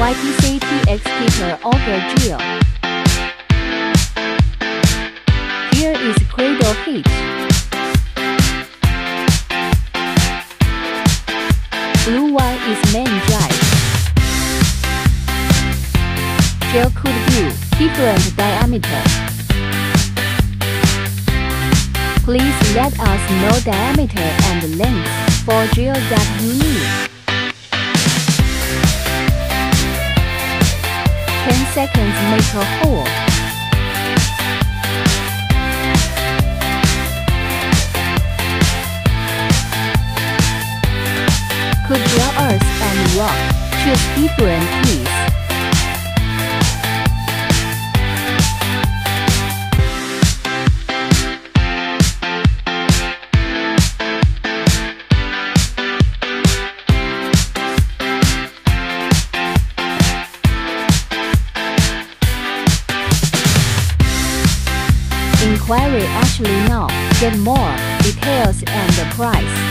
YTCT excavator auger drill. Here is cradle hitch. Blue one is main drive. Drill could do different diameter. Please let us know diameter and length for drill that you need. 10 seconds make a hole. Could drill earth and rock. Choose different keys. Inquiry actually now. Get more details and the price.